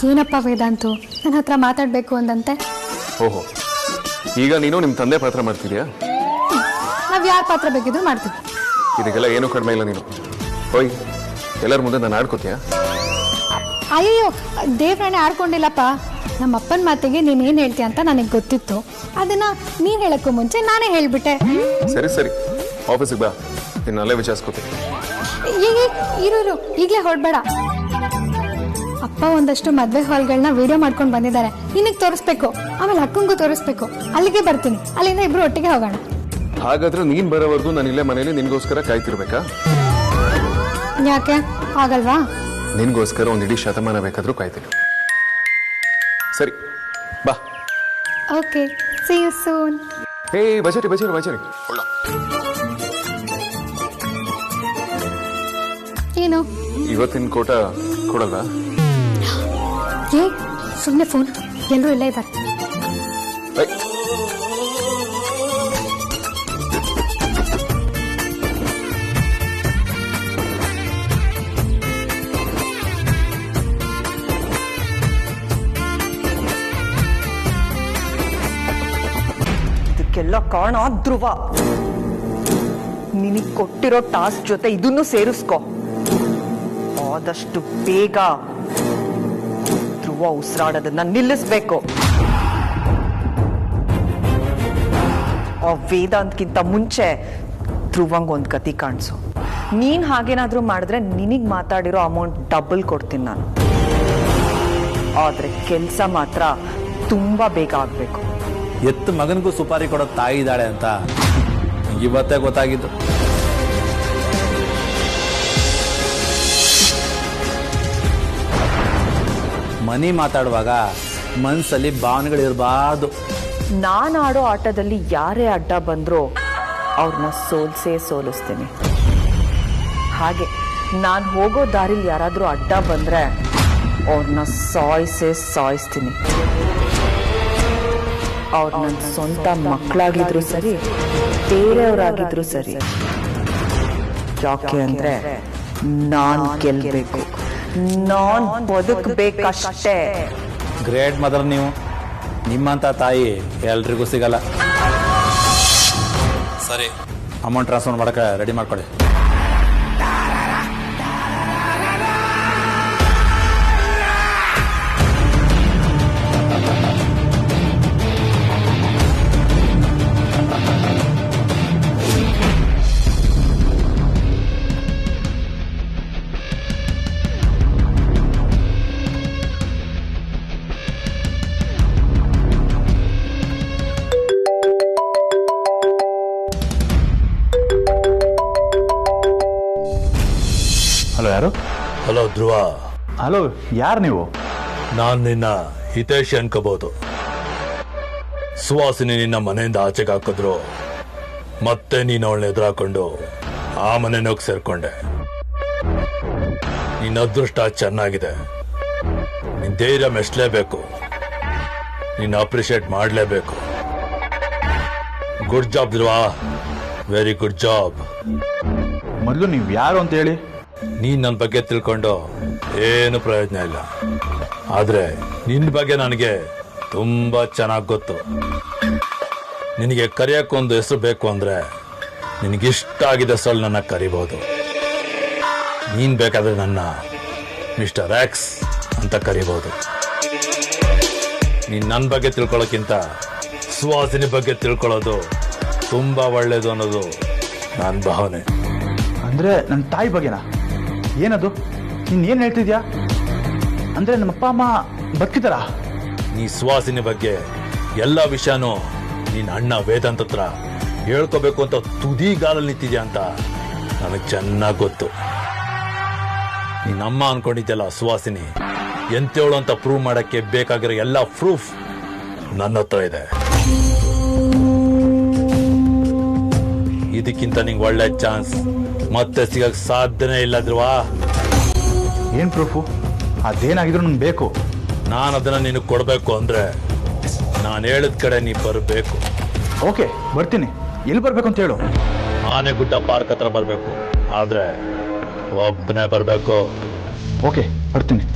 ಏನಪ್ಪ ವೇದಾಂತು ನನ್ನ ಹತ್ರ ಮಾತಾಡಬೇಕು ಅಂದಂತೆ? ಓಹೋ, ಈಗ ನೀನು ನಿಮ್ಮ ತಂದೆ ಪಾತ್ರ ಮಾಡ್ತಿದ್ಯಾ? ನಾವು ಯಾರ ಪಾತ್ರ ಬೇಕಿದ್ರು ಮಾಡ್ತೀವಿ. ಇದಕ್ಕೆಲ್ಲ ಏನೂ ಕಡಿಮೆ ಇಲ್ಲ. ನೀನು ಹೋಯ್ ಎಲ್ಲರ ಮುಂದೆ ನಾನು ಆಡ್ಕೋತೀಯ? ಅಯ್ಯೋ, ದೇವ್ರನ್ನೇ ಆಡ್ಕೊಂಡಿಲ್ಲಪ್ಪ. ನಮ್ಮ ಅಪ್ಪನ ಮಾತಿಗೆ ನೀನೇನು ಹೇಳ್ತೀಯ ಅಂತ ನನಗೆ ಗೊತ್ತಿತ್ತು. ಅದನ್ನ ನೀನು ಹೇಳಕ್ಕೂ ಮುಂಚೆ ನಾನೇ ಹೇಳಿಬಿಟ್ಟೆ. ಸರಿ ಸರಿ, ಆಫೀಸಿಗೆ ಬಾ, ನೀನು ಅಲ್ಲೇ ವಿಚಾರಿಸ್ಕೋತೀನಿ. ಈಗ ಇರು, ಈಗಲೇ ಹೊರಡಬೇಡ. ಅಪ್ಪ ಒಂದಷ್ಟು ಮದುವೆ ಹಾಲ್ಗಳನ್ನ ವಿಡಿಯೋ ಮಾಡ್ಕೊಂಡು ಬಂದಿದ್ದಾರೆ. ನಿನಗೆ ತೋರಿಸ್ಬೇಕು, ಆಮೇಲೆ ಅಕ್ಕಂಗೂ ತೋರಿಸ್ಬೇಕು. ಅಲ್ಲಿಗೆ ಬರ್ತೀನಿ, ಅಲ್ಲಿಂದ ಇಬ್ರು ಒಟ್ಟಿಗೆ ಹೋಗೋಣ. ಹಾಗಾದ್ರೆ ನೀನ್ ಬರೋವರೆಗೂ ನಾನು ಇಲ್ಲೇ ಮನೇಲಿ ನಿನ್ಗೋಸ್ಕರ ಕಾಯ್ತಿರ್ಬೇಕಾ? ಯಾಕೆ ಆಗಲ್ವಾ? ನಿನ್ಗೋಸ್ಕರ ಒಂದು ಇಡೀ ಶತಮಾನ ಬೇಕಾದ್ರೂ ಕಾಯ್ತೀನಿ. ಸರಿ ಬಾ. Okay, see you soon. ಹೇ ಬಜರಿ ಬಜರಿ ಬಜರಿ. ಏನು ಇವತ್ತಿನ ಕೋಟ ಕೊಡಲ್ವಾ? ಏ ಸುಮ್ಮನೆ ಫೋನ್, ಎಲ್ಲರೂ ಇಲ್ಲೇ ಇದ್ದಾರೆ. ಇದಕ್ಕೆಲ್ಲ ಕಾರಣ ಧ್ರುವ. ನಿನಗೆ ಕೊಟ್ಟಿರೋ ಟಾಸ್ಕ್ ಜೊತೆ ಇದನ್ನು ಸೇರಿಸ್ಕೊ. ಆದಷ್ಟು ಬೇಗ ಧ್ರುವ ಉಸಿರಾಡೋದನ್ನ ನಿಲ್ಲಿಸ್ಬೇಕು. ಆ ವೇದಾಂತ್ಗಿಂತ ಮುಂಚೆ ಧ್ರುವಂಗ್ ಒಂದು ಗತಿ ಕಾಣಿಸು. ನೀನ್ ಹಾಗೇನಾದ್ರೂ ಮಾಡಿದ್ರೆ ನಿನಗ್ ಮಾತಾಡಿರೋ ಅಮೌಂಟ್ ಡಬಲ್ ಕೊಡ್ತೀನಿ ನಾನು. ಆದ್ರೆ ಕೆಲಸ ಮಾತ್ರ ತುಂಬಾ ಬೇಗ ಆಗ್ಬೇಕು. ಎತ್ತು ಮಗನಿಗೂ ಸುಪಾರಿ ಕೊಡೋ ತಾಯಿ ಇದ್ದಾಳೆ ಅಂತ ಇವತ್ತೇ ಗೊತ್ತಾಗಿದ್ದು. ಮನಿ ಮಾತಾಡುವಾಗ ಮನಸ್ಸಲ್ಲಿ ಭಾವನೆಗಳಿರಬಾರ್ದು. ನಾನು ಆಡೋ ಆಟದಲ್ಲಿ ಯಾರೇ ಅಡ್ಡ ಬಂದ್ರೂ ಅವ್ರನ್ನ ಸೋಲಿಸ್ತೀನಿ. ಹಾಗೆ ನಾನು ಹೋಗೋ ದಾರಿಲಿ ಯಾರಾದ್ರೂ ಅಡ್ಡ ಬಂದ್ರೆ ಅವ್ರನ್ನ ಸಾಯಿಸ್ತೀನಿ. ಅವ್ರು ನನ್ನ ಸ್ವಂತ ಮಕ್ಕಳಾಗಿದ್ರು ಸರಿ, ಬೇರೆಯವರಾಗಿದ್ರು ಸರಿ. ಯಾಕೆ ಅಂದ್ರೆ ನಾನ್ ಗೆಲ್ಬೇಕು, ನಾನ್ ಬದುಕಬೇಕಷ್ಟೇ. ಗ್ರೇಟ್ ಮದರ್ ನೀವು. ನಿಮ್ಮಂತ ತಾಯಿ ಎಲ್ರಿಗೂ ಸಿಗಲ್ಲ. ಸರಿ, ಅಮೌಂಟ್ ಟ್ರಾನ್ಸ್ಫರ್ ಮಾಡಕ್ಕೆ ರೆಡಿ ಮಾಡ್ಕೊಳ್ಳಿ. ಹಲೋ, ಯಾರು? ಹಲೋ ಧ್ರುವ. ಹಲೋ, ಯಾರು ನೀವು? ನಾನು ನಿನ್ನ ಹಿತೇಶ್ ಅನ್ಕೋಬಹುದು. ಸುವಾಸಿನಿ ನಿನ್ನ ಮನೆಯಿಂದ ಆಚೆಗೆ ಹಾಕಿದ್ರು, ಮತ್ತೆ ನೀನು ಅವಳನ್ನ ಎದುರಾಕೊಂಡು ಆ ಮನೆನೋಗಿ ಸೇರ್ಕೊಂಡೆ. ನಿನ್ನ ಅದೃಷ್ಟ ಚೆನ್ನಾಗಿದೆ. ನಿನ್ ಧೈರ್ಯ ಮೆಚ್ಚಲೇಬೇಕು, ನಿನ್ನ ಅಪ್ರಿಷಿಯೇಟ್ ಮಾಡಲೇಬೇಕು. ಗುಡ್ ಜಾಬ್ ಧ್ರುವ, ವೆರಿ ಗುಡ್ ಜಾಬ್. ಮೊದಲು ನೀವು ಯಾರು ಅಂತ ಹೇಳಿ. ನೀನ್ ನನ್ನ ಬಗ್ಗೆ ತಿಳ್ಕೊಂಡು ಏನು ಪ್ರಯೋಜನ ಇಲ್ಲ. ಆದ್ರೆ ನಿನ್ನ ಬಗ್ಗೆ ನನಗೆ ತುಂಬಾ ಚೆನ್ನಾಗಿ ಗೊತ್ತು. ನಿನಗೆ ಕರೆಯಕ್ಕೊಂದು ಹೆಸರು ಬೇಕು ಅಂದ್ರೆ ನಿನಗಿಷ್ಟ ಆಗಿದ ಹೆಸರು ನನ್ನ ಕರಿಬಹುದು. ನೀನ್ ಬೇಕಾದ್ರೆ ನನ್ನ ಮಿಸ್ಟರ್ ಎಕ್ಸ್ ಅಂತ ಕರಿಬಹುದು. ನೀನ್ ನನ್ನ ಬಗ್ಗೆ ತಿಳ್ಕೊಳ್ಳೋಕ್ಕಿಂತ ಸುವಾಸಿನಿ ಬಗ್ಗೆ ತಿಳ್ಕೊಳ್ಳೋದು ತುಂಬಾ ಒಳ್ಳೇದು ಅನ್ನೋದು ನನ್ನ ಭಾವನೆ. ಅಂದ್ರೆ ನನ್ನ ತಾಯಿ ಬಗ್ಗೆನಾ? ಏನದು? ನೀನ್ ಏನ್ ಹೇಳ್ತಿದ್ಯಾ? ಅಂದ್ರೆ ನಮ್ಮ ಅಪ್ಪ ಅಮ್ಮ ಬದುಕಿದಾರ? ನೀ ಸುವಾಸಿನಿ ಬಗ್ಗೆ ಎಲ್ಲ ವಿಷಯನೂ ನೀನ್ ಅಣ್ಣ ವೇದಾಂತ್ ಹತ್ರ ಹೇಳ್ಕೋಬೇಕು ಅಂತ ತುದಿಗಾಲಲ್ಲಿ ನಿಂತಿದ್ಯಾ ಅಂತ ನನಗೆ ಚೆನ್ನಾಗಿ ಗೊತ್ತು. ನೀನಮ್ಮ ಅನ್ಕೊಂಡಿದ್ಯಲ್ಲ ಸುವಾಸಿನಿ ಎಂತೇಳು ಅಂತ ಪ್ರೂವ್ ಮಾಡಕ್ಕೆ ಬೇಕಾಗಿರೋ ಎಲ್ಲ ಪ್ರೂಫ್ ನನ್ನ ಹತ್ರ ಇದೆ. ಇದಕ್ಕಿಂತ ನಿಂಗೆ ಒಳ್ಳೆ ಚಾನ್ಸ್ ಮತ್ತೆ ಸಿಗಕ್ ಸಾಧ್ಯನೇ ಇಲ್ಲ ಧ್ರುವ. ಏನ್ ಪ್ರೂಫು? ಅದೇನಾಗಿದ್ರು ನಂಗೆ ಬೇಕು. ನಾನು ಅದನ್ನ ನಿನಗೆ ಕೊಡಬೇಕು ಅಂದ್ರೆ ನಾನು ಹೇಳಿದ ಕಡೆ ನೀ ಬರಬೇಕು. ಓಕೆ, ಬರ್ತೀನಿ. ಎಲ್ಲಿ ಬರ್ಬೇಕು ಅಂತ ಹೇಳು. ಆನೆಗುಡ್ಡ ಪಾರ್ಕ್ ಹತ್ರ ಬರಬೇಕು, ಆದ್ರೆ ಒಬ್ಬನೇ ಬರಬೇಕು. ಓಕೆ, ಬರ್ತೀನಿ.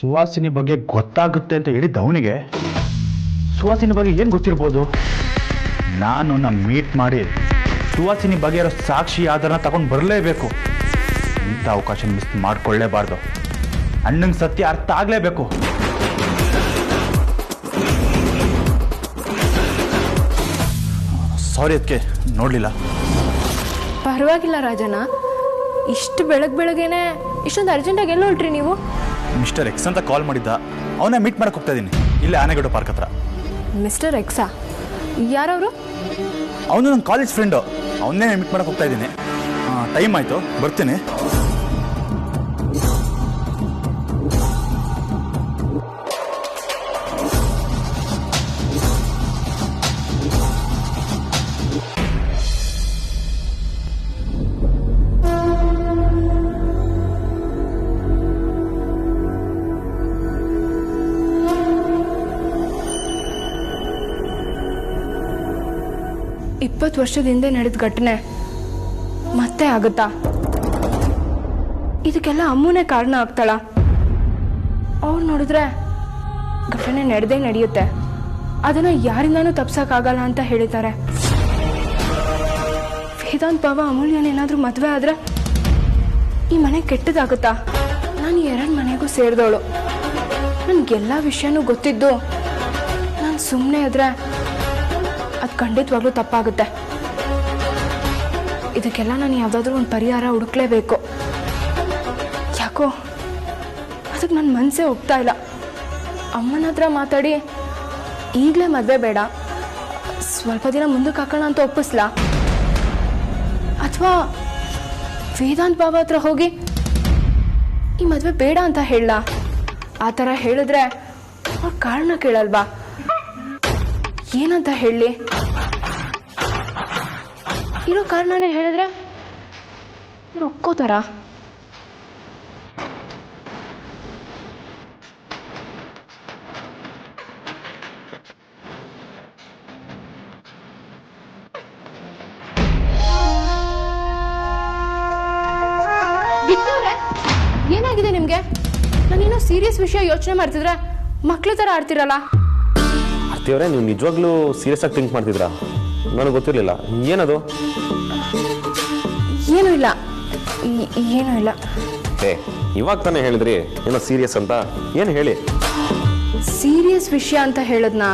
ಸುವಾಸಿನಿ ಬಗ್ಗೆ ಗೊತ್ತಾಗುತ್ತೆ ಅಂತ ಹೇಳಿದ್ದ ಅವನಿಗೆ ಸುವಾಸಿನಿ ಬಗ್ಗೆ ಏನು ಗೊತ್ತಿರ್ಬೋದು? ನಾನು ಮೀಟ್ ಮಾಡಿ ಸುವಾಸಿನಿ ಬಗ್ಗೆ ಇರೋ ಸಾಕ್ಷಿ ಆಧಾರನ ತಗೊಂಡು ಬರಲೇಬೇಕು. ಇಂಥ ಅವಕಾಶ ಮಿಸ್ ಮಾಡ್ಕೊಳ್ಳೇಬಾರ್ದು. ಅಣ್ಣಂಗೆ ಸತ್ಯ ಅರ್ಥ ಆಗಲೇಬೇಕು. ಸಾರಿ ಅದಕ್ಕೆ ನೋಡಲಿಲ್ಲ. ಪರವಾಗಿಲ್ಲ ರಾಜಣ್ಣ, ಇಷ್ಟು ಬೆಳಗ್ಗೆನೆ ಇಷ್ಟೊಂದು ಅರ್ಜೆಂಟಾಗಿ ಎಲ್ಲ ಹೊರಟ್ರಿ ನೀವು? ಮಿಸ್ಟರ್ ಎಕ್ಸ್ ಅಂತ ಕಾಲ್ ಮಾಡಿದ್ದ, ಅವನ್ನ ಮೀಟ್ ಮಾಡಕ್ಕೆ ಹೋಗ್ತಾ ಇದ್ದೀನಿ, ಇಲ್ಲೇ ಆನೆಗೌಡ ಪಾರ್ಕ್ ಹತ್ರ. ಮಿಸ್ಟರ್ ಎಕ್ಸಾ? ಯಾರವರು? ಅವನು ನನ್ನ ಕಾಲೇಜ್ ಫ್ರೆಂಡು, ಅವನ್ನೇ ಮೀಟ್ ಮಾಡಕ್ಕೆ ಹೋಗ್ತಾ ಇದ್ದೀನಿ. ಟೈಮ್ ಆಯಿತು, ಬರ್ತೀನಿ. ಇಪ್ಪತ್ತು ವರ್ಷದ ಹಿಂದೆ ನಡೆದ ಘಟನೆ ಮತ್ತೆ ಆಗುತ್ತಾ? ಇದಕ್ಕೆಲ್ಲ ಅಮ್ಮನೇ ಕಾರಣ ಆಗ್ತಾಳ? ಅವ್ರು ನೋಡಿದ್ರೆ ಘಟನೆ ನಡೆದೇ ನಡೆಯುತ್ತೆ, ಅದನ್ನ ಯಾರಿಂದಾನೂ ತಪ್ಸಕ್ಕಾಗಲ್ಲ ಅಂತ ಹೇಳಿದ್ದಾರೆ. ವೇದಾಂತ್ ಬಾವ ಅಮೂಲ್ಯನೇನಾದ್ರೂ ಮದುವೆ ಆದ್ರೆ ಈ ಮನೆ ಕೆಟ್ಟದಾಗುತ್ತಾ? ನಾನು 2 ಮನೆಗೂ ಸೇರಿದವಳು, ನನ್ಗೆಲ್ಲ ವಿಷಯನೂ ಗೊತ್ತಿದ್ದು ನಾನು ಸುಮ್ಮನೆ ಇದ್ರೆ ಅದು ಖಂಡಿತವಾಗ್ಲೂ ತಪ್ಪಾಗುತ್ತೆ. ಇದಕ್ಕೆಲ್ಲ ನಾನು ಯಾವುದಾದ್ರೂ ಒಂದು ಪರಿಹಾರ ಹುಡುಕ್ಲೇಬೇಕು. ಯಾಕೋ ಅದಕ್ಕೆ ನನ್ನ ಮನಸ್ಸೇ ಒಪ್ತಾ ಇಲ್ಲ. ಅಮ್ಮನ ಹತ್ರ ಮಾತಾಡಿ ಈಗಲೇ ಮದುವೆ ಬೇಡ, ಸ್ವಲ್ಪ ದಿನ ಮುಂದಕ್ಕೆ ಹಾಕೋಣ ಅಂತ ಒಪ್ಪಿಸ್ಲಾ? ಅಥವಾ ವೇದಾಂತ್ ಬಾಬಾ ಹತ್ರ ಹೋಗಿ ಈ ಮದುವೆ ಬೇಡ ಅಂತ ಹೇಳಲಾ? ಆ ಥರ ಹೇಳಿದ್ರೆ ಅವ್ರ ಕಾರಣ ಕೇಳಲ್ವಾ? ಏನಂತ ಹೇಳಿ? ಇರೋ ಕಾರಣನೇ ಹೇಳಿದ್ರೆ ಒಕ್ಕೋತಾರ? ಏನಾಗಿದೆ ನಿಮ್ಗೆ? ನಾನೇನೋ ಸೀರಿಯಸ್ ವಿಷಯ ಯೋಚನೆ ಮಾಡ್ತಿದ್ರೆ ಮಕ್ಳ ತರ ಆಡ್ತಿರಲ್ಲ. ಆರ್ತಿಯವರೇ, ನೀವು ನಿಜವಾಗ್ಲೂ ಸೀರಿಯಸ್ ಆಗಿ ಥಿಂಕ್ ಮಾಡ್ತಿದ್ರಾ? ನನಗೆ ಗೊತ್ತಿರಲಿಲ್ಲ. ಏನದು? ಏನೂ ಇಲ್ಲ, ಏನೂ ಇಲ್ಲ. ಏ, ಇವಾಗ ತಾನೇ ಹೇಳಿದ್ರಿ ಏನೋ ಸೀರಿಯಸ್ ಅಂತ. ಏನು ಹೇಳಿ? ಸೀರಿಯಸ್ ವಿಷಯ ಅಂತ ಹೇಳದ್ನಾ?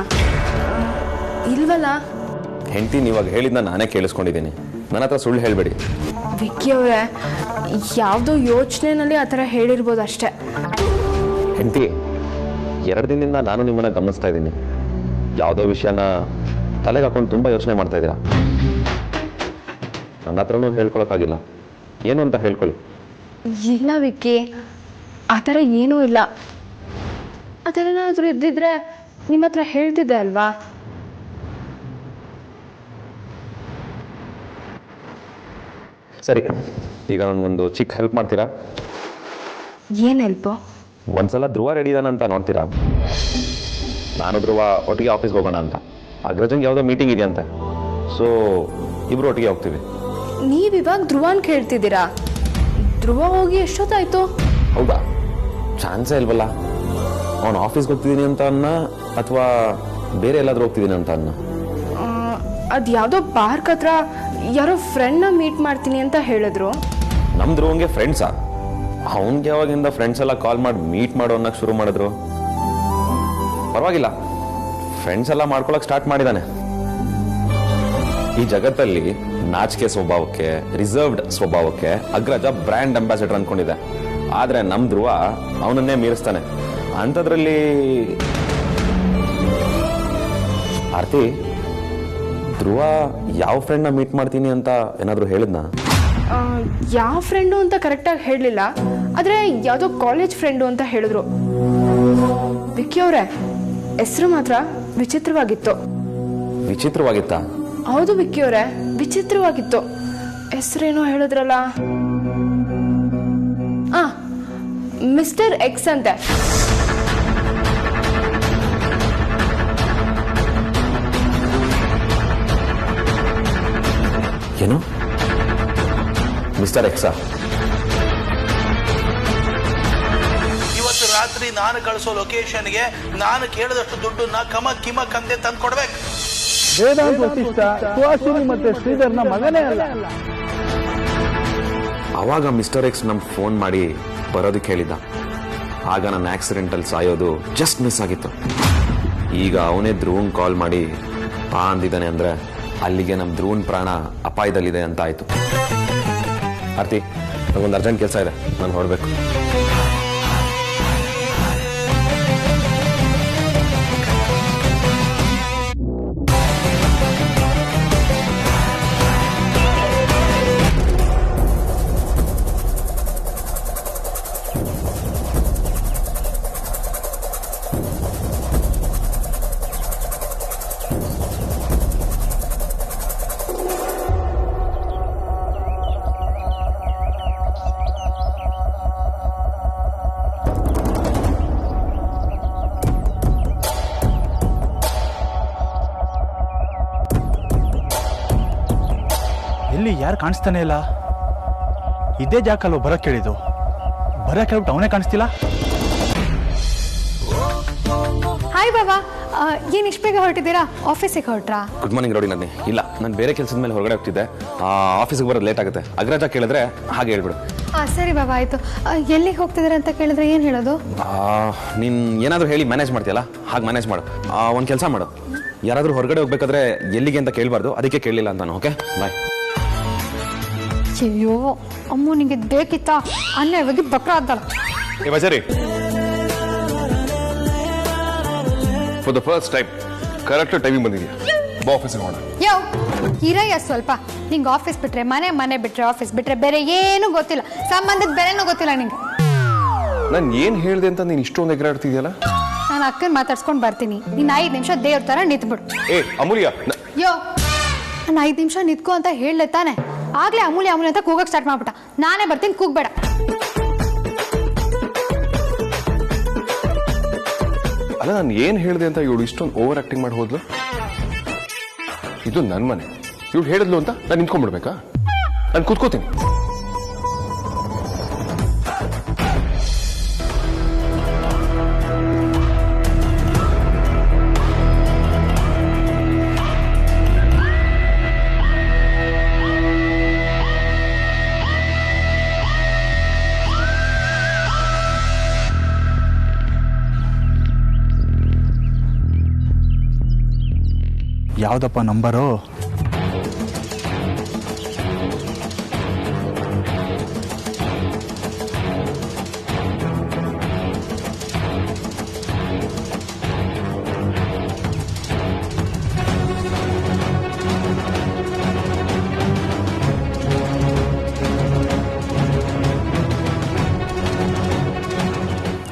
ಇಲ್ವಲ್ಲ. ಹೆಂಡತಿ ನೀವಾಗ ಹೇಳಿದ್ನ ನಾನೇ ಕೇಳಿಸ್ಕೊಂಡಿದ್ದೀನಿ. ನನ್ನ ಹತ್ರ ಸುಳ್ಳು ಹೇಳಬೇಡಿ. ವಿಕ್ಕಿ ಅವರೇ, ಯಾವುದೋ ಯೋಚನೆಯಲ್ಲಿ ಆ ಥರ ಹೇಳಿರ್ಬೋದು ಅಷ್ಟೇ. ಹೆಂಡತಿ, 2 ದಿನದಿಂದ ನಾನು ನಿಮ್ಮನ್ನ ಗಮನಿಸ್ತಾ ಇದ್ದೀನಿ. ಯಾವುದೋ ವಿಷಯನ ತಲೆಗೆ ಹಾಕೊಂಡು ತುಂಬ ಯೋಚನೆ ಮಾಡ್ತಾ ಇದ್ದೀರಾ. ನನ್ನ ಹತ್ರನೂ ಹೇಳ್ಕೊಳಕ್ಕಾಗಿಲ್ಲ. ಏನು ಅಂತ ಹೇಳ್ಕೊಳ್ಳಿ. ಇಲ್ಲ ವಿಕ್ಕಿ, ಆ ಥರ ಏನೂ ಇಲ್ಲ. ಆ ಥರ ಏನಾದರೂ ಇದ್ದಿದ್ರೆ ನಿಮ್ಮ ಹತ್ರ ಹೇಳ್ತಿದ್ದೆ ಅಲ್ವಾ? ಸರಿ, ಈಗ ನನಗೊಂದು ಚಿಕ್ಕ ಹೆಲ್ಪ್ ಮಾಡ್ತೀರಾ? ಏನು ಹೆಲ್ಪು? ಒಂದ್ಸಲ ಧ್ರುವ ರೆಡಿ ಇದಾನಂತ ನೋಡ್ತೀರಾ? ನಾನು ಧ್ರುವ ಒಟ್ಟಿಗೆ ಆಫೀಸ್ಗೆ ಹೋಗೋಣ ಅಂತ. ಅಗ್ರಜಂಗೆ ಯಾವುದೋ ಮೀಟಿಂಗ್ ಇದೆಯಂತೆ. ಸೊ ಇಬ್ರು ಒಟ್ಟಿಗೆ ಹೋಗ್ತೀವಿ. ನೀವಿವಾಗ ಧ್ರುವನ್ ಕೇಳ್ತಿದ್ದೀರಾ? ಧ್ರುವ ಹೋಗಿ ಎಷ್ಟೊತ್ತಾಯ್ತು? ಹೌದಾ? ಚಾನ್ಸೇ ಇಲ್ವಲ್ಲ. ಅವನು ಆಫೀಸ್ಗೆ ಹೋಗ್ತಿದ್ದೀನಿ ಅಂತ ಅನ್ನ, ಅಥವಾ ಬೇರೆ ಎಲ್ಲಾದ್ರೂ ಹೋಗ್ತಿದ್ದೀನಿ ಅಂತ ಅನ್ನ? ಅದು ಯಾವುದೋ ಪಾರ್ಕ್ ಹತ್ರ ಯಾರೋ ಫ್ರೆಂಡ್ನ ಮೀಟ್ ಮಾಡ್ತೀನಿ ಅಂತ ಹೇಳಿದ್ರು. ನಮ್ಮ ಧ್ರುವಂಗೆ ಫ್ರೆಂಡ್ಸಾ? ಅವನಿಗೆ ಯಾವಾಗಿಂದ ಫ್ರೆಂಡ್ಸ್ ಎಲ್ಲ ಕಾಲ್ ಮಾಡಿ ಮೀಟ್ ಮಾಡೋ ಅನ್ನಕ್ಕೆ ಶುರು ಮಾಡಿದ್ರು? ಪರವಾಗಿಲ್ಲ, ಫ್ರೆಂಡ್ಸ್ ಎಲ್ಲ ಮಾಡ್ಕೊಳಕ್ ಸ್ಟಾರ್ಟ್ ಮಾಡಿದಾನೆ. ಈ ಜಗತ್ತಲ್ಲಿ ನಾಚಿಕೆ ಸ್ವಭಾವಕ್ಕೆ, ರಿಸರ್ವ್ಡ್ ಸ್ವಭಾವಕ್ಕೆ ಅಗ್ರಜ ಬ್ರ್ಯಾಂಡ್ ಅಂಬಾಸಿಡರ್ ಅನ್ಕೊಂಡಿದೆ. ಆದ್ರೆ ನಮ್ ಧ್ರುವ ಅವನನ್ನೇ ಮೀರಿಸ್ತಾನೆ. ಅಂಥದ್ರಲ್ಲಿ ಆರ್ತಿ, ಧ್ರುವ ಯಾವ ಫ್ರೆಂಡ್ನ ಮೀಟ್ ಮಾಡ್ತೀನಿ ಅಂತ ಏನಾದರೂ ಹೇಳಿದ್ನಾ? ಯಾವ ಫ್ರೆಂಡು ಅಂತ ಕರೆಕ್ಟಾಗಿ ಹೇಳಲಿಲ್ಲ, ಆದರೆ ಯಾವುದೋ ಕಾಲೇಜ್ ಫ್ರೆಂಡು ಅಂತ ಹೇಳಿದ್ರು. ವಿಕ್ಕಿ ಅವರೇ, ಹೆಸರು ಮಾತ್ರ ವಿಚಿತ್ರವಾಗಿತ್ತು. ವಿಚಿತ್ರವಾಗಿತ್ತಾ? ಹೌದು ವಿಕ್ಕಿ ಅವರೇ, ವಿಚಿತ್ರವಾಗಿತ್ತು. ಹೆಸರೇನೋ ಹೇಳಿದ್ರಲ್ಲ, ಮಿಸ್ಟರ್ ಎಕ್ಸ್ ಅಂತೆ. ಏನು? ಮಿಸ್ಟರ್ ಎಕ್ಸಾ? ಇವತ್ತು ರಾತ್ರಿ ನಾನು ಕಳಿಸೋ ಲೊಕೇಶನ್ಗೆ ನಾನು ಕೇಳಿದಷ್ಟು ದುಡ್ಡನ್ನ ಕಿಮಕ್ ಅಂದೆ ತಂದು ಕೊಡ್ಬೇಕು. ವೇದಾಂತ್ ವಸಿಷ್ಠ ಸುಹಾಸಿನಿ ಮತ್ತೆ ಶ್ರೀಧರ್ನ ಮಗನೇ ಅಲ್ಲ. ಅವಾಗ ಮಿಸ್ಟರ್ ಎಕ್ಸ್ ನಮ್ಗೆ ಫೋನ್ ಮಾಡಿ ಬರೋದಕ್ಕೆ ಹೇಳಿದ್ದ. ಆಗ ನನ್ನ ಆಕ್ಸಿಡೆಂಟಲ್ಲಿ ಸಾಯೋದು ಜಸ್ಟ್ ಮಿಸ್ ಆಗಿತ್ತು. ಈಗ ಅವನೇ ಧ್ರುವಂಗ್ ಕಾಲ್ ಮಾಡಿ ಪಾ ಅಂದಿದ್ದಾನೆ ಅಂದ್ರೆ ಅಲ್ಲಿಗೆ ನಮ್ಮ ಧ್ರುವನ್ ಪ್ರಾಣ ಅಪಾಯದಲ್ಲಿದೆ ಅಂತ ಆಯ್ತು. ಆರ್ತಿ, ನನಗೊಂದು ಅರ್ಜೆಂಟ್ ಕೆಲಸ ಇದೆ, ನಾನು ಹೊರಡಬೇಕು. ಎಲ್ಲಿ ಯಾರು ಕಾಣಿಸ್ತಾನೆ ಇಲ್ಲ. ಇದೇ ಜಾಕಲ್ವ ಬರಕ್ಕೆ ಕೇಳಿದ್ದು. ಬರಕ್ಕೆ ಹೇಳ್ಬಿಟ್ಟು ಅವನೇ ಕಾಣಿಸ್ತಿಲ್ಲ. ಹಾಯ್ ಬಾಬಾ, ಏನು ಇಷ್ಟು ಬೇಗ ಹೊರಟಿದ್ದೀರಾ? ಆಫೀಸಿಗೆ ಹೊರಟ್ರಾ? ಗುಡ್ ಮಾರ್ನಿಂಗ್ ರೋಡಿ. ನಾನು ಇಲ್ಲ, ನಾನು ಬೇರೆ ಕೆಲಸದ ಮೇಲೆ ಹೊರಗಡೆ ಹೋಗ್ತಿದ್ದೆ. ಆಫೀಸಿಗೆ ಬರೋದು ಲೇಟ್ ಆಗುತ್ತೆ. ಅಗ್ರಜ ಕೇಳಿದ್ರೆ ಹಾಗೆ ಹೇಳ್ಬಿಡು. ಸರಿ ಬಾಬಾ, ಆಯಿತು. ಎಲ್ಲಿಗೆ ಹೋಗ್ತಿದ್ದೀರಾ ಅಂತ ಕೇಳಿದ್ರೆ ಏನು ಹೇಳೋದು? ನೀನು ಏನಾದರೂ ಹೇಳಿ ಮ್ಯಾನೇಜ್ ಮಾಡ್ತೀಯಲ್ಲ, ಹಾಗೆ ಮ್ಯಾನೇಜ್ ಮಾಡು. ಒಂದು ಕೆಲಸ ಮಾಡು, ಯಾರಾದರೂ ಹೊರಗಡೆ ಹೋಗ್ಬೇಕಾದ್ರೆ ಎಲ್ಲಿಗೆ ಅಂತ ಕೇಳಬಾರ್ದು. ಅದಕ್ಕೆ ಕೇಳಲಿಲ್ಲ ಅಂತಾನು. Okay, bye. ಅಯ್ಯೋ ಅಮ್ಮ, ನಿಂಗೆ ಬೇಕಿತ್ತಾ? ಅನ್ಯಾಯವಾಗಿ ಬಕ್ರ ಆದ್ದಲ್ಲ. ಬಜಾರಿ, for the first time correct timing ಬಂದಿದ್ಯಾ. ಬಾ ಆಫೀಸಿಗೆ ಹೋಗೋಣ. ಯೋ ಇರಯ್ಯ ಸ್ವಲ್ಪ. ನಿಂಗೆ ಆಫೀಸ್ ಬಿಟ್ರೆ ಮನೆ, ಮನೆ ಬಿಟ್ರೆ ಆಫೀಸ್, ಬಿಟ್ರೆ ಬೇರೆ ಏನೂ ಗೊತ್ತಿಲ್ಲ. ಸಂಬಂಧದ ಬೆಲೆನೂ ಗೊತ್ತಿಲ್ಲ ನಿಂಗೆ. ನಾನು ಏನು ಹೇಳಿದೆ ಅಂತ ನೀನು ಇಷ್ಟೊಂದು ಎಗರಾಡ್ತಿದ್ಯಲ್ಲ. ನಾನು ಅಕ್ಕನ ಮಾತಾಡ್ಸ್ಕೊಂಡು ಬರ್ತೀನಿ. ನೀನು 5 ನಿಮಿಷ ದೇವ್ರ ಥರ ನಿಂತ್ಬಿಡು. ಅಮೂಲ್ಯ, ಯೋ ನಾನು 5 ನಿಮಿಷ ನಿಂತ್ಕೊ ಅಂತ ಹೇಳಲೆ ತಾನೆ. ಆಗ್ಲೇ ಅಮೂಲ್ಯ ಅಮೂಲ್ಯ ಅಂತ ಕೂಗಕ್ಕೆ ಸ್ಟಾರ್ಟ್ ಮಾಡ್ಬಿಟ್ಟ. ನಾನೇ ಬರ್ತೀನಿ, ಕೂಗ್ಬೇಡ. ಅಲ್ಲ, ನಾನು ಏನು ಹೇಳಿದೆ ಅಂತ ಇವಳು ಇಷ್ಟೊಂದು ಓವರ್ ಆಕ್ಟಿಂಗ್ ಮಾಡಿ ಹೋದ್ಲು. ಇದು ನನ್ನ ಮನೆ, ಇವಳು ಹೇಳಿದ್ಲು ಅಂತ ನಾನು ನಿಂತ್ಕೊಂಡ್ಬಿಡ್ಬೇಕಾ? ನಾನು ಕೂತ್ಕೋತೀನಿ. ಯಾವುದಪ್ಪ ನಂಬರು?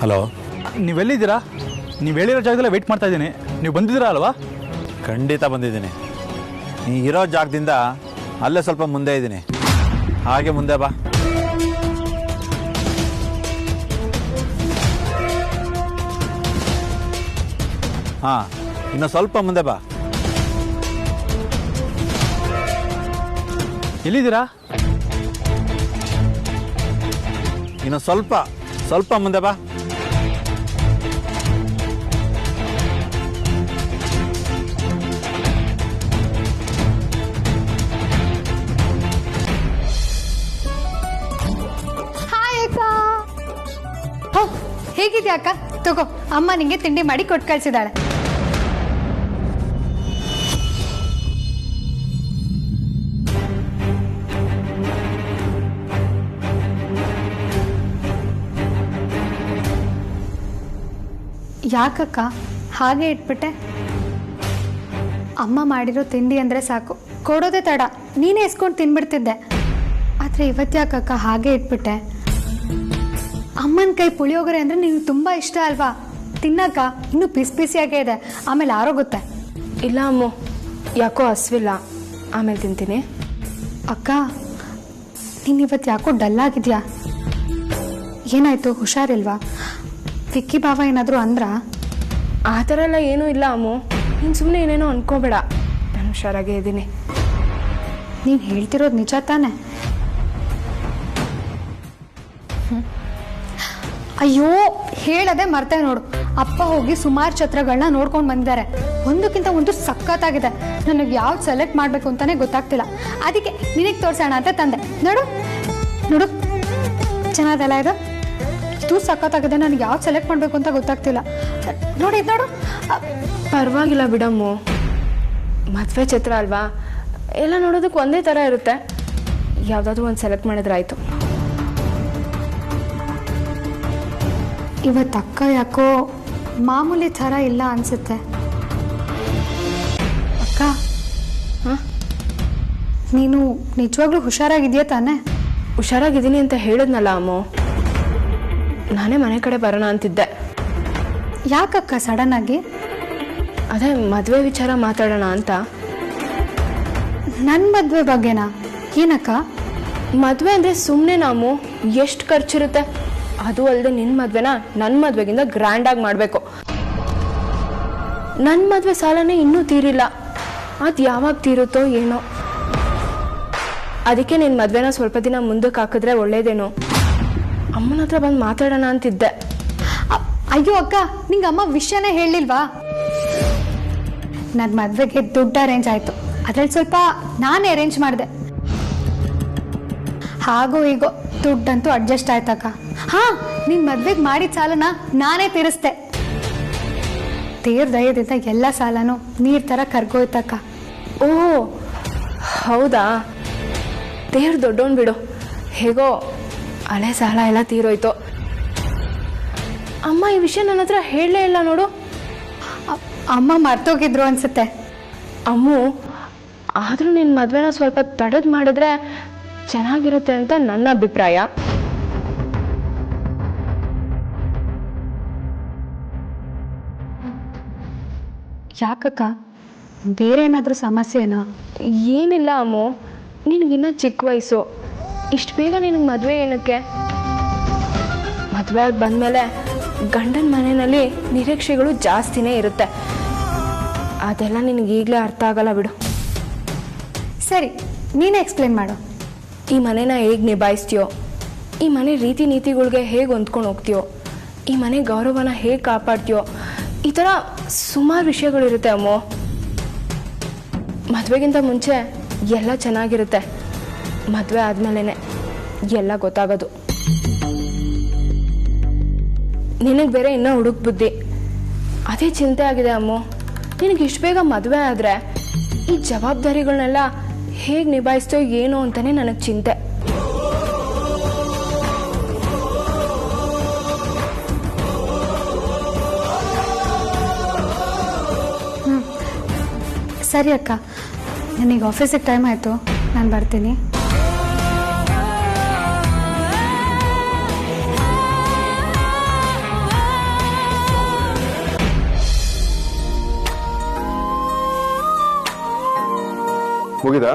ಹಲೋ, ನೀವೆಲ್ಲಿದ್ದೀರಾ? ನೀವು ಹೇಳಿರೋ ಜಾಗದಲ್ಲೇ ವೆಯ್ಟ್ ಮಾಡ್ತಾ ಇದ್ದೀನಿ. ನೀವು ಬಂದಿದ್ದೀರಾ ಅಲ್ವಾ? ಖಂಡಿತ ಬಂದಿದ್ದೀನಿ. ನೀ ಇರೋ ಜಾಗದಿಂದ ಅಲ್ಲೇ ಸ್ವಲ್ಪ ಮುಂದೆ ಇದ್ದೀನಿ. ಹಾಗೆ ಮುಂದೆ ಬಾ. ಹಾಂ, ಇನ್ನು ಸ್ವಲ್ಪ ಮುಂದೆ ಬಾ. ಎಲ್ಲಿದ್ದೀರಾ? ಇನ್ನು ಸ್ವಲ್ಪ ಮುಂದೆ ಬಾ. ಹೇಗಿದ್ಯಾ ಅಕ್ಕ? ತಗೋ, ಅಮ್ಮ ನಿಂಗೆ ತಿಂಡಿ ಮಾಡಿ ಕೊಟ್ಟು ಕಳ್ಸಿದಾಳೆ. ಯಾಕಕ್ಕ ಹಾಗೆ ಇಟ್ಬಿಟ್ಟೆ? ಅಮ್ಮ ಮಾಡಿರೋ ತಿಂಡಿ ಅಂದರೆ ಸಾಕು, ಕೊಡೋದೇ ತಡ. ನೀನೇ ಎಸ್ಕೊಂಡು ತಿನ್ಬಿಡ್ತಿದ್ದೆ. ಆದರೆ ಇವತ್ತ್ಯಾಕಕ್ಕ ಹಾಗೆ ಇಟ್ಬಿಟ್ಟೆ? ಅಮ್ಮನ ಕೈ ಪುಳಿಯೋಗರೆ ಅಂದರೆ ನಿಂಗೆ ತುಂಬ ಇಷ್ಟ ಅಲ್ವಾ? ತಿನ್ನಕ್ಕ ಇನ್ನೂ ಬಿಸಿಯಾಗೇ ಇದೆ, ಆಮೇಲೆ ಆರೋಗುತ್ತೆ. ಇಲ್ಲ ಅಮ್ಮು, ಯಾಕೋ ಹಸ್ವಿಲ್ಲ, ಆಮೇಲೆ ತಿಂತೀನಿ. ಅಕ್ಕ, ನೀನು ಇವತ್ತು ಯಾಕೋ ಡಲ್ ಆಗಿದ್ಯಾ? ಏನಾಯ್ತು? ಹುಷಾರಿಲ್ವಾ? ವಿಕ್ಕಿ ಬಾವ ಏನಾದರೂ ಅಂದ್ರಾ? ಆ ಥರ ಎಲ್ಲ ಏನೂ ಇಲ್ಲ ಅಮ್ಮು, ನೀನು ಸುಮ್ಮನೆ ಏನೇನೋ ಅನ್ಕೋಬೇಡ. ನಾನು ಹುಷಾರಾಗೇ ಇದ್ದೀನಿ. ನೀನು ಹೇಳ್ತಿರೋದು ನಿಜ ತಾನೆ? ಅಯ್ಯೋ ಹೇಳದೆ ಮರ್ತೆ ನೋಡು, ಅಪ್ಪ ಹೋಗಿ ಸುಮಾರು ಛತ್ರಗಳನ್ನ ನೋಡ್ಕೊಂಡು ಬಂದಿದ್ದಾರೆ. ಒಂದಕ್ಕಿಂತ ಒಂದು ಸಖತ್ತಾಗಿದೆ. ನನಗೆ ಯಾವ್ದು ಸೆಲೆಕ್ಟ್ ಮಾಡಬೇಕು ಅಂತಾನೆ ಗೊತ್ತಾಗ್ತಿಲ್ಲ. ಅದಕ್ಕೆ ನಿನಗೆ ತೋರ್ಸೋಣ ಅಂತ ತಂದೆ. ನೋಡು ನೋಡು, ಚೆನ್ನಾಗಲ್ಲ ಇದು? ಇದು ಸಖತ್ತಾಗಿದೆ. ನನಗೆ ಯಾವ್ದು ಸೆಲೆಕ್ಟ್ ಮಾಡಬೇಕು ಅಂತ ಗೊತ್ತಾಗ್ತಿಲ್ಲ. ನೋಡಿ ಇದು ನೋಡು. ಪರವಾಗಿಲ್ಲ ಬಿಡಮ್ಮು, ಮದುವೆ ಛತ್ರ ಅಲ್ವಾ, ಎಲ್ಲ ನೋಡೋದಕ್ಕೆ ಒಂದೇ ಥರ ಇರುತ್ತೆ. ಯಾವುದಾದ್ರೂ ಒಂದು ಸೆಲೆಕ್ಟ್ ಮಾಡಿದ್ರೆ ಆಯಿತು. ಇವತ್ತು ಅಕ್ಕ ಯಾಕೋ ಮಾಮೂಲಿ ಥರ ಇಲ್ಲ ಅನ್ಸುತ್ತೆ. ಅಕ್ಕ, ನೀನು ನಿಜವಾಗ್ಲೂ ಹುಷಾರಾಗಿದೆಯಾ ತಾನೇ? ಹುಷಾರಾಗಿದ್ದೀನಿ ಅಂತ ಹೇಳಿದ್ನಲ್ಲ ಅಮ್ಮು. ನಾನೇ ಮನೆ ಕಡೆ ಬರೋಣ ಅಂತಿದ್ದೆ. ಯಾಕಕ್ಕ ಸಡನ್ ಆಗಿ? ಅದೇ ಮದುವೆ ವಿಚಾರ ಮಾತಾಡೋಣ ಅಂತ. ನನ್ನ ಮದುವೆ ಬಗ್ಗೆನಾ? ಏನಕ್ಕ? ಮದುವೆ ಅಂದರೆ ಸುಮ್ಮನೆ ನಾವು ಎಷ್ಟು ಖರ್ಚಿರುತ್ತೆ. ಅದು ಅಲ್ಲದೆ ನಿನ್ನ ಮದುವೆನ ನನ್ನ ಮದುವೆಗಿಂತ ಗ್ರ್ಯಾಂಡಾಗಿ ಮಾಡಬೇಕು. ನನ್ನ ಮದುವೆ ಸಾಲನೇ ಇನ್ನೂ ತೀರಿಲ್ಲ. ಅದು ಯಾವಾಗ ತೀರುತ್ತೋ ಏನೋ. ಅದಕ್ಕೆ ನಿನ್ನ ಮದುವೆನ ಸ್ವಲ್ಪ ದಿನ ಮುಂದಕ್ಕೆ ಹಾಕಿದ್ರೆ ಒಳ್ಳೇದೇನೋ. ಅಮ್ಮನ ಹತ್ರ ಬಂದು ಮಾತಾಡೋಣ ಅಂತಿದ್ದೆ. ಅಯ್ಯೋ ಅಕ್ಕ, ನಿಂಗೆ ಅಮ್ಮ ವಿಷಯನೇ ಹೇಳಿಲ್ವಾ? ನನ್ನ ಮದುವೆಗೆ ದುಡ್ಡು ಅರೇಂಜ್ ಆಯಿತು. ಅದ್ರಲ್ಲಿ ಸ್ವಲ್ಪ ನಾನೇ ಅರೇಂಜ್ ಮಾಡಿದೆ. ಹಾಗೋ ಹೀಗೋ ದುಡ್ಡಂತೂ ಅಡ್ಜಸ್ಟ್ ಆಯ್ತಕ್ಕ. ಹಾಂ, ನಿನ್ನ ಮದುವೆಗೆ ಮಾಡಿದ ಸಾಲನ ನಾನೇ ತೀರಿಸ್ದೆ. ದೇವ್ರ ದಯದಿಂದ ಎಲ್ಲ ಸಾಲನೂ ನೀರು ಥರ ಕರ್ಗೋಯ್ತಕ್ಕ. ಓ ಹೌದಾ? ದೇವ್ರು ದೊಡ್ಡವನು ಬಿಡು. ಹೇಗೋ ಹಳೆ ಸಾಲ ಎಲ್ಲ ತೀರೋಯ್ತು. ಅಮ್ಮ ಈ ವಿಷಯ ನನ್ನ ಹತ್ರ ಹೇಳಲೇ ಇಲ್ಲ ನೋಡು. ಅಮ್ಮ ಮರ್ತೋಗಿದ್ರು ಅನ್ಸುತ್ತೆ. ಅಮ್ಮು, ಆದರೂ ನಿನ್ನ ಮದುವೆನ ಸ್ವಲ್ಪ ತಡೆದು ಮಾಡಿದ್ರೆ ಚೆನ್ನಾಗಿರುತ್ತೆ ಅಂತ ನನ್ನ ಅಭಿಪ್ರಾಯ. ಯಾಕಕ್ಕ, ಬೇರೆ ಏನಾದರೂ ಸಮಸ್ಯೆನಾ? ಏನಿಲ್ಲ ಅಮ್ಮು, ನಿನಗಿನ್ನ ಚಿಕ್ಕ ವಯಸ್ಸು. ಇಷ್ಟು ಬೇಗ ನಿನಗೆ ಮದುವೆ ಏನಕ್ಕೆ? ಮದುವೆ ಆಗಿ ಬಂದಮೇಲೆ ಗಂಡನ ಮನೆಯಲ್ಲಿ ನಿರೀಕ್ಷೆಗಳು ಜಾಸ್ತಿನೇ ಇರುತ್ತೆ. ಅದೆಲ್ಲ ನಿನಗೆ ಈಗಲೇ ಅರ್ಥ ಆಗಲ್ಲ ಬಿಡು. ಸರಿ, ನೀನೇ ಎಕ್ಸ್ಪ್ಲೇನ್ ಮಾಡು. ಈ ಮನೆನ ಹೇಗೆ ನಿಭಾಯಿಸ್ತೀಯೋ, ಈ ಮನೆ ರೀತಿ ನೀತಿಗಳಿಗೆ ಹೇಗೆ ಹೊಂದ್ಕೊಂಡು ಹೋಗ್ತೀಯೋ, ಈ ಮನೆ ಗೌರವನ ಹೇಗೆ ಕಾಪಾಡ್ತೀಯೋ, ಈ ಥರ ಸುಮಾರು ವಿಷಯಗಳಿರುತ್ತೆ ಅಮ್ಮೋ. ಮದುವೆಗಿಂತ ಮುಂಚೆ ಎಲ್ಲ ಚೆನ್ನಾಗಿರುತ್ತೆ. ಮದುವೆ ಆದಮೇಲೆ ಎಲ್ಲ ಗೊತ್ತಾಗೋದು. ನಿನಗೆ ಬೇರೆ ಇನ್ನೂ ಹುಡುಕ್ ಬುದ್ಧಿ. ಅದೇ ಚಿಂತೆ ಆಗಿದೆ ಅಮ್ಮೋ. ನಿನಗೆ ಇಷ್ಟು ಬೇಗ ಮದುವೆ ಆದರೆ ಈ ಜವಾಬ್ದಾರಿಗಳನ್ನೆಲ್ಲ ಹೇಗೆ ನಿಭಾಯಿಸ್ತೋ ಏನೋ ಅಂತಲೇ ನನಗೆ ಚಿಂತೆ. ಸರಿ ಅಕ್ಕ, ನನಗೆ ಆಫೀಸಿಗೆ ಟೈಮ್ ಆಯಿತು, ನಾನು ಬರ್ತೀನಿ. ಮುಗಿದಾ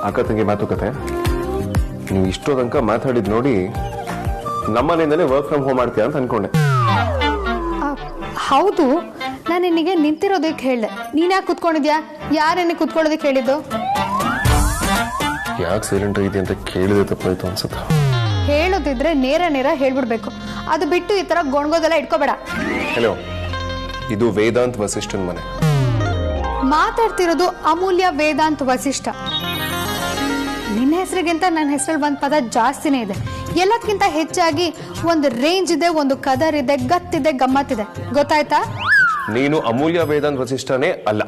ಅಕ್ಕ ತಂಗಿ ಮಾತುಕತೆ? ನೀವು ಇಷ್ಟೋ ತನಕ ಮಾತಾಡಿದ್ ನೋಡಿ ನಮ್ಮನೆಯಿಂದಲೇ ವರ್ಕ್ ಫ್ರಮ್ ಹೋಮ್ ಮಾಡ್ತೀಯ ಅಂತ ಅನ್ಕೊಂಡೆ. ಹೌದು, ನಾನು ನಿನಗೆ ನಿಂತಿರೋದಕ್ಕೆ ಹೇಳಿದೆ. ನೀನು ಯಾಕೆ ಕುತ್ಕೊಂಡಿದ್ಯಾ? ಯಾರನ್ನೇ ಕುತ್ಕೊಳ್ಳೋದಕ್ಕೆ ಹೇಳಿದ್ದು? ಯಾಕೆ ಸೈಲೆಂಟ್ ಆಗಿದೆ ಅಂತ ಕೇಳಿದೆ ತಪ್ಪಾಯ್ತು ಅನ್ಸುತ್ತ. ಹೇಳೋದಿದ್ರೆ ನೇರ ನೇರ ಹೇಳ್ಬಿಡ್ಬೇಕು. ಅದು ಬಿಟ್ಟು ಈ ಥರ ಗೊಣಗೋದೆಲ್ಲ ಇಟ್ಕೋಬೇಡ. ಹಲೋ, ಇದು ವೇದಾಂತ್ ವಸಿಷ್ಠನ್ ಮನೆ. ಮಾತಾಡ್ತಿರೋದು ಅಮೂಲ್ಯ ವೇದಾಂತ್ ವಸಿಷ್ಠ. ನಿನ್ನ ಹೆಸರಿಗಿಂತ ನನ್ನ ಹೆಸರಲ್ಲಿ ಒಂದು ಪದ ಜಾಸ್ತಿನೇ ಇದೆ. ಎಲ್ಲದಕ್ಕಿಂತ ಹೆಚ್ಚಾಗಿ ಒಂದು ರೇಂಜ್ ಇದೆ, ಒಂದು ಕದರ್ ಇದೆ, ಗತ್ತಿದೆ, ಗಮ್ಮತ್ತಿದೆ. ಗೊತ್ತಾಯ್ತಾ? ನೀನು ಅಮೂಲ್ಯ ವೇದಾಂತ್ ವಸಿಷ್ಠನೇ ಅಲ್ಲ.